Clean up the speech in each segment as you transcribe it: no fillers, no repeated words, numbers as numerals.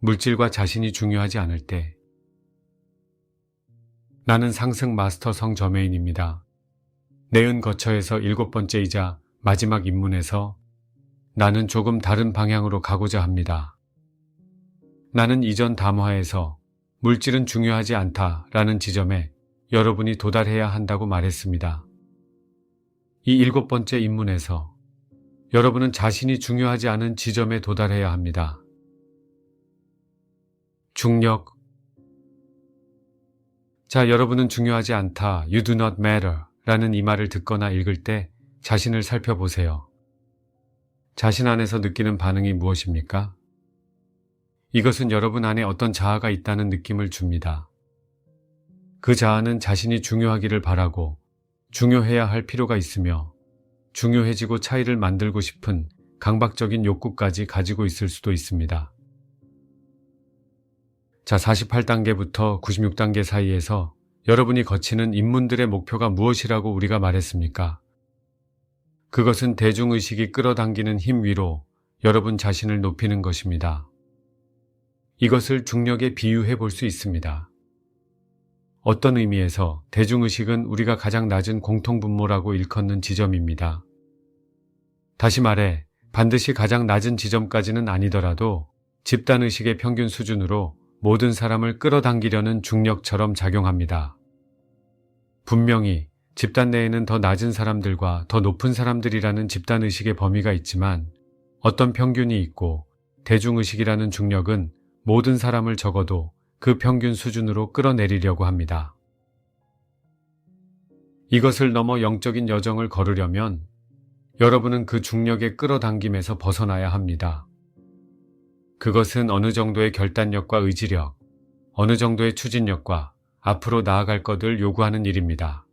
물질과 자신이 중요하지 않을 때. 나는 상승 마스터 성저메인입니다. 내은 거처에서 7번째이자 마지막 입문에서 나는 조금 다른 방향으로 가고자 합니다. 나는 이전 담화에서 물질은 중요하지 않다라는 지점에 여러분이 도달해야 한다고 말했습니다. 이 7번째 입문에서 여러분은 자신이 중요하지 않은 지점에 도달해야 합니다. 중력. 자, 여러분은 중요하지 않다, you do not matter 라는 이 말을 듣거나 읽을 때 자신을 살펴보세요. 자신 안에서 느끼는 반응이 무엇입니까? 이것은 여러분 안에 어떤 자아가 있다는 느낌을 줍니다. 그 자아는 자신이 중요하기를 바라고 중요해야 할 필요가 있으며 중요해지고 차이를 만들고 싶은 강박적인 욕구까지 가지고 있을 수도 있습니다. 자, 48단계부터 96단계 사이에서 여러분이 거치는 입문들의 목표가 무엇이라고 우리가 말했습니까? 그것은 대중의식이 끌어당기는 힘 위로 여러분 자신을 높이는 것입니다. 이것을 중력에 비유해 볼 수 있습니다. 어떤 의미에서 대중의식은 우리가 가장 낮은 공통분모라고 일컫는 지점입니다. 다시 말해 반드시 가장 낮은 지점까지는 아니더라도 집단의식의 평균 수준으로 모든 사람을 끌어당기려는 중력처럼 작용합니다. 분명히 집단 내에는 더 낮은 사람들과 더 높은 사람들이라는 집단의식의 범위가 있지만 어떤 평균이 있고 대중의식이라는 중력은 모든 사람을 적어도 그 평균 수준으로 끌어내리려고 합니다. 이것을 넘어 영적인 여정을 걸으려면 여러분은 그 중력의 끌어당김에서 벗어나야 합니다. 그것은 어느 정도의 결단력과 의지력, 어느 정도의 추진력과 앞으로 나아갈 것을 요구하는 일입니다.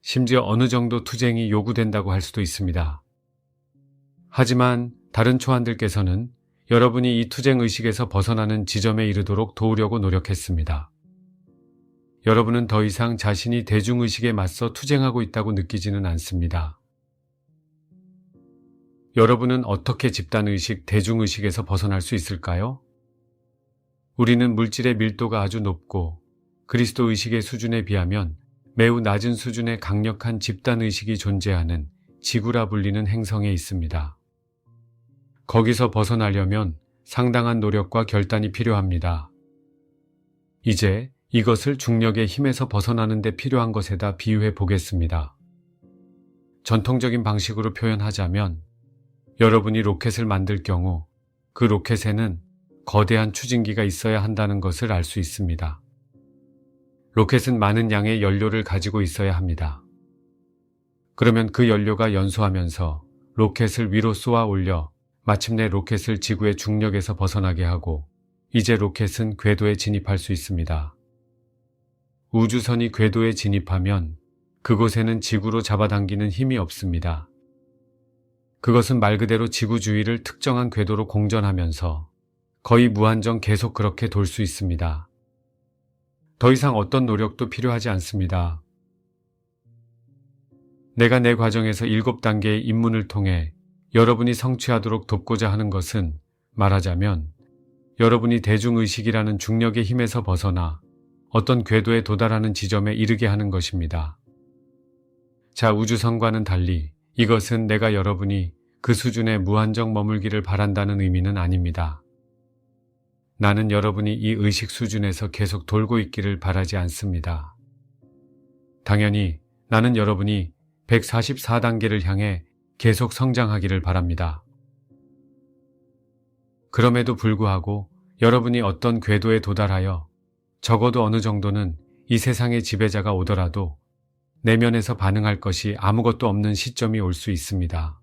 심지어 어느 정도 투쟁이 요구된다고 할 수도 있습니다. 하지만 다른 초안들께서는 여러분이 이 투쟁의식에서 벗어나는 지점에 이르도록 도우려고 노력했습니다. 여러분은 더 이상 자신이 대중의식에 맞서 투쟁하고 있다고 느끼지는 않습니다. 여러분은 어떻게 집단의식, 대중의식에서 벗어날 수 있을까요? 우리는 물질의 밀도가 아주 높고 그리스도의식의 수준에 비하면 매우 낮은 수준의 강력한 집단의식이 존재하는 지구라 불리는 행성에 있습니다. 거기서 벗어나려면 상당한 노력과 결단이 필요합니다. 이제 이것을 중력의 힘에서 벗어나는 데 필요한 것에다 비유해 보겠습니다. 전통적인 방식으로 표현하자면 여러분이 로켓을 만들 경우 그 로켓에는 거대한 추진기가 있어야 한다는 것을 알 수 있습니다. 로켓은 많은 양의 연료를 가지고 있어야 합니다. 그러면 그 연료가 연소하면서 로켓을 위로 쏘아 올려 마침내 로켓을 지구의 중력에서 벗어나게 하고 이제 로켓은 궤도에 진입할 수 있습니다. 우주선이 궤도에 진입하면 그곳에는 지구로 잡아당기는 힘이 없습니다. 그것은 말 그대로 지구 주위를 특정한 궤도로 공전하면서 거의 무한정 계속 그렇게 돌 수 있습니다. 더 이상 어떤 노력도 필요하지 않습니다. 내가 내 과정에서 7단계의 입문을 통해 여러분이 성취하도록 돕고자 하는 것은 말하자면 여러분이 대중의식이라는 중력의 힘에서 벗어나 어떤 궤도에 도달하는 지점에 이르게 하는 것입니다. 자, 우주선과는 달리 이것은 내가 여러분이 그 수준에 무한정 머물기를 바란다는 의미는 아닙니다. 나는 여러분이 이 의식 수준에서 계속 돌고 있기를 바라지 않습니다. 당연히 나는 여러분이 144단계를 향해 계속 성장하기를 바랍니다. 그럼에도 불구하고 여러분이 어떤 궤도에 도달하여 적어도 어느 정도는 이 세상의 지배자가 오더라도 내면에서 반응할 것이 아무것도 없는 시점이 올 수 있습니다.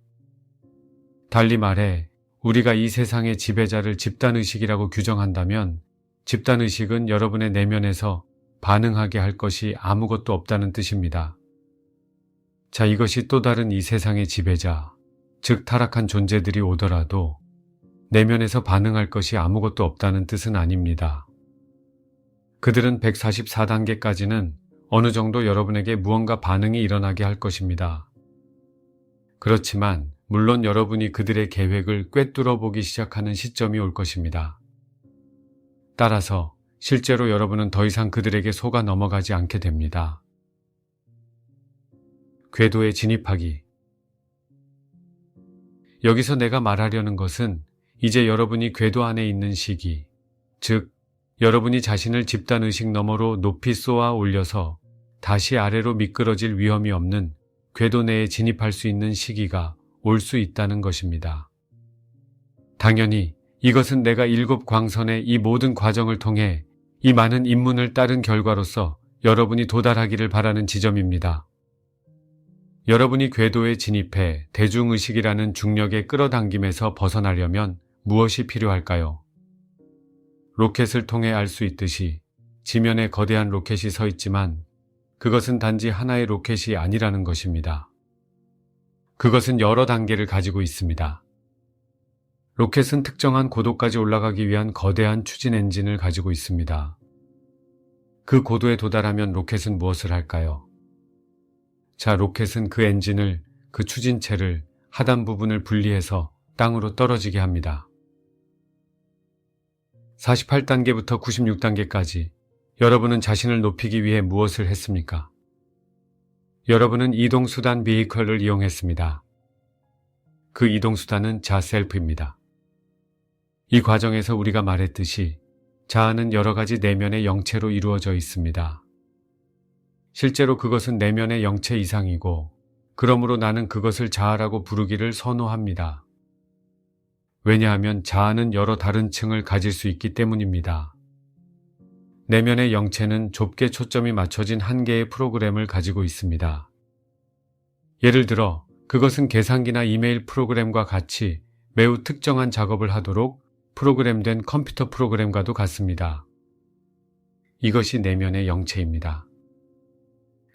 달리 말해 우리가 이 세상의 지배자를 집단의식이라고 규정한다면 집단의식은 여러분의 내면에서 반응하게 할 것이 아무것도 없다는 뜻입니다. 자, 이것이 또 다른 이 세상의 지배자, 즉 타락한 존재들이 오더라도 내면에서 반응할 것이 아무것도 없다는 뜻은 아닙니다. 그들은 144단계까지는 어느 정도 여러분에게 무언가 반응이 일어나게 할 것입니다. 그렇지만 물론 여러분이 그들의 계획을 꿰뚫어 보기 시작하는 시점이 올 것입니다. 따라서 실제로 여러분은 더 이상 그들에게 속아 넘어가지 않게 됩니다. 궤도에 진입하기. 여기서 내가 말하려는 것은 이제 여러분이 궤도 안에 있는 시기, 즉 여러분이 자신을 집단의식 너머로 높이 쏘아 올려서 다시 아래로 미끄러질 위험이 없는 궤도 내에 진입할 수 있는 시기가 올 수 있다는 것입니다. 당연히 이것은 내가 7 광선의 이 모든 과정을 통해 이 많은 입문을 따른 결과로서 여러분이 도달하기를 바라는 지점입니다. 여러분이 궤도에 진입해 대중의식이라는 중력의 끌어당김에서 벗어나려면 무엇이 필요할까요? 로켓을 통해 알 수 있듯이 지면에 거대한 로켓이 서 있지만 그것은 단지 하나의 로켓이 아니라는 것입니다. 그것은 여러 단계를 가지고 있습니다. 로켓은 특정한 고도까지 올라가기 위한 거대한 추진 엔진을 가지고 있습니다. 그 고도에 도달하면 로켓은 무엇을 할까요? 자, 로켓은 그 엔진을, 그 추진체를 하단 부분을 분리해서 땅으로 떨어지게 합니다. 48단계부터 96단계까지 여러분은 자신을 높이기 위해 무엇을 했습니까? 여러분은 이동수단 비이컬을 이용했습니다. 그 이동수단은 자셀프입니다. 이 과정에서 우리가 말했듯이 자아는 여러 가지 내면의 영체로 이루어져 있습니다. 실제로 그것은 내면의 영체 이상이고 그러므로 나는 그것을 자아라고 부르기를 선호합니다. 왜냐하면 자아는 여러 다른 층을 가질 수 있기 때문입니다. 내면의 영체는 좁게 초점이 맞춰진 한 개의 프로그램을 가지고 있습니다. 예를 들어 그것은 계산기나 이메일 프로그램과 같이 매우 특정한 작업을 하도록 프로그램된 컴퓨터 프로그램과도 같습니다. 이것이 내면의 영체입니다.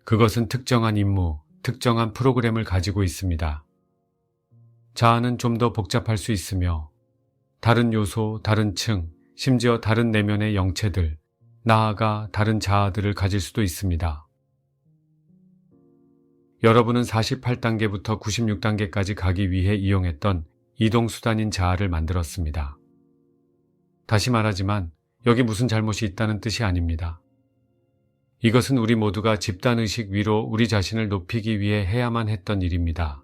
그것은 특정한 임무, 특정한 프로그램을 가지고 있습니다. 자아는 좀 더 복잡할 수 있으며 다른 요소, 다른 층, 심지어 다른 내면의 영체들, 나아가 다른 자아들을 가질 수도 있습니다. 여러분은 48단계부터 96단계까지 가기 위해 이용했던 이동수단인 자아를 만들었습니다. 다시 말하지만 여기 무슨 잘못이 있다는 뜻이 아닙니다. 이것은 우리 모두가 집단의식 위로 우리 자신을 높이기 위해 해야만 했던 일입니다.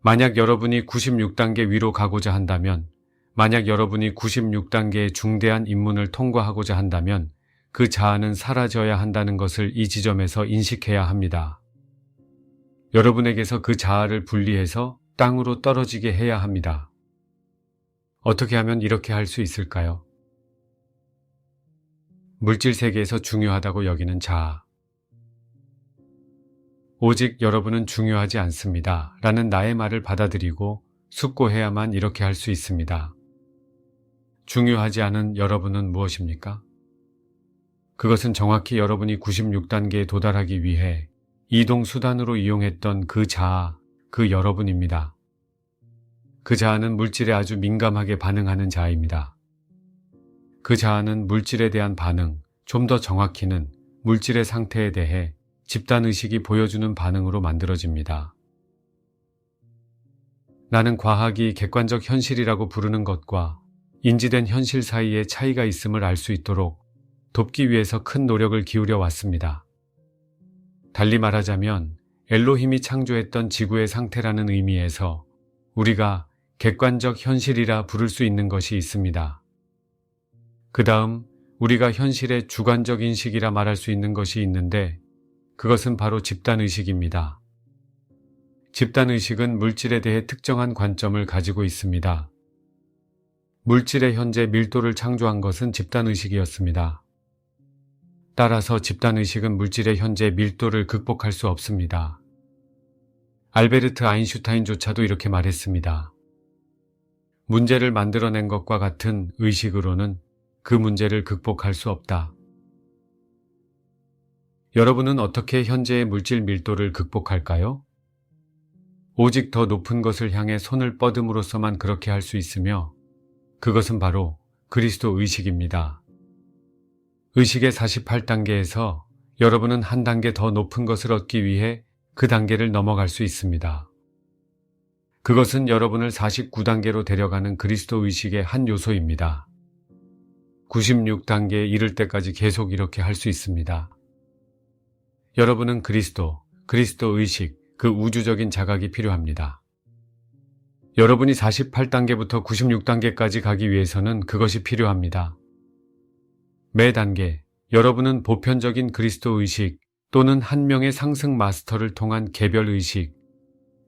만약 여러분이 96단계 위로 가고자 한다면, 만약 여러분이 96단계의 중대한 입문을 통과하고자 한다면 그 자아는 사라져야 한다는 것을 이 지점에서 인식해야 합니다. 여러분에게서 그 자아를 분리해서 땅으로 떨어지게 해야 합니다. 어떻게 하면 이렇게 할 수 있을까요? 물질 세계에서 중요하다고 여기는 자아. 오직 여러분은 중요하지 않습니다. 라는 나의 말을 받아들이고 숙고해야만 이렇게 할 수 있습니다. 중요하지 않은 여러분은 무엇입니까? 그것은 정확히 여러분이 96단계에 도달하기 위해 이동수단으로 이용했던 그 자아, 그 여러분입니다. 그 자아는 물질에 아주 민감하게 반응하는 자아입니다. 그 자아는 물질에 대한 반응, 좀 더 정확히는 물질의 상태에 대해 집단의식이 보여주는 반응으로 만들어집니다. 나는 과학이 객관적 현실이라고 부르는 것과 인지된 현실 사이에 차이가 있음을 알 수 있도록 돕기 위해서 큰 노력을 기울여 왔습니다. 달리 말하자면 엘로힘이 창조했던 지구의 상태라는 의미에서 우리가 객관적 현실이라 부를 수 있는 것이 있습니다. 그 다음 우리가 현실의 주관적 인식이라 말할 수 있는 것이 있는데 그것은 바로 집단의식입니다. 집단의식은 물질에 대해 특정한 관점을 가지고 있습니다. 물질의 현재 밀도를 창조한 것은 집단의식이었습니다. 따라서 집단의식은 물질의 현재 밀도를 극복할 수 없습니다. 알베르트 아인슈타인조차도 이렇게 말했습니다. 문제를 만들어낸 것과 같은 의식으로는 그 문제를 극복할 수 없다. 여러분은 어떻게 현재의 물질 밀도를 극복할까요? 오직 더 높은 것을 향해 손을 뻗음으로써만 그렇게 할 수 있으며 그것은 바로 그리스도 의식입니다. 의식의 48단계에서 여러분은 한 단계 더 높은 것을 얻기 위해 그 단계를 넘어갈 수 있습니다. 그것은 여러분을 49단계로 데려가는 그리스도 의식의 한 요소입니다. 96단계에 이를 때까지 계속 이렇게 할 수 있습니다. 여러분은 그리스도 의식, 그 우주적인 자각이 필요합니다. 여러분이 48단계부터 96단계까지 가기 위해서는 그것이 필요합니다. 매 단계, 여러분은 보편적인 그리스도 의식 또는 한 명의 상승 마스터를 통한 개별 의식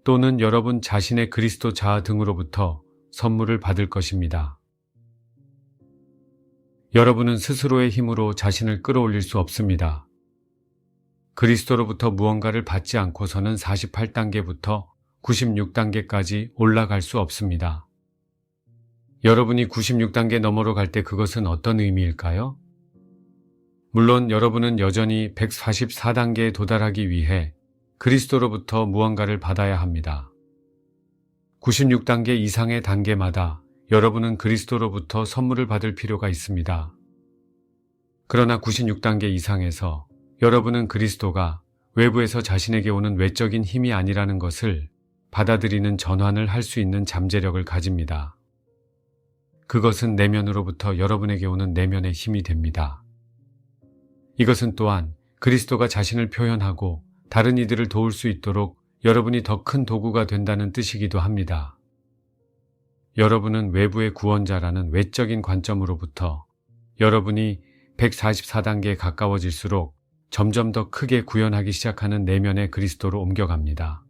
또는 여러분 자신의 그리스도 자아 등으로부터 선물을 받을 것입니다. 여러분은 스스로의 힘으로 자신을 끌어올릴 수 없습니다. 그리스도로부터 무언가를 받지 않고서는 48단계부터 96단계까지 올라갈 수 없습니다. 여러분이 96단계 너머로 갈 때 그것은 어떤 의미일까요? 물론 여러분은 여전히 144단계에 도달하기 위해 그리스도로부터 무언가를 받아야 합니다. 96단계 이상의 단계마다 여러분은 그리스도로부터 선물을 받을 필요가 있습니다. 그러나 96단계 이상에서 여러분은 그리스도가 외부에서 자신에게 오는 외적인 힘이 아니라는 것을 받아들이는 전환을 할 수 있는 잠재력을 가집니다. 그것은 내면으로부터 여러분에게 오는 내면의 힘이 됩니다. 이것은 또한 그리스도가 자신을 표현하고 다른 이들을 도울 수 있도록 여러분이 더 큰 도구가 된다는 뜻이기도 합니다. 여러분은 외부의 구원자라는 외적인 관점으로부터 여러분이 144단계에 가까워질수록 점점 더 크게 구현하기 시작하는 내면의 그리스도로 옮겨갑니다.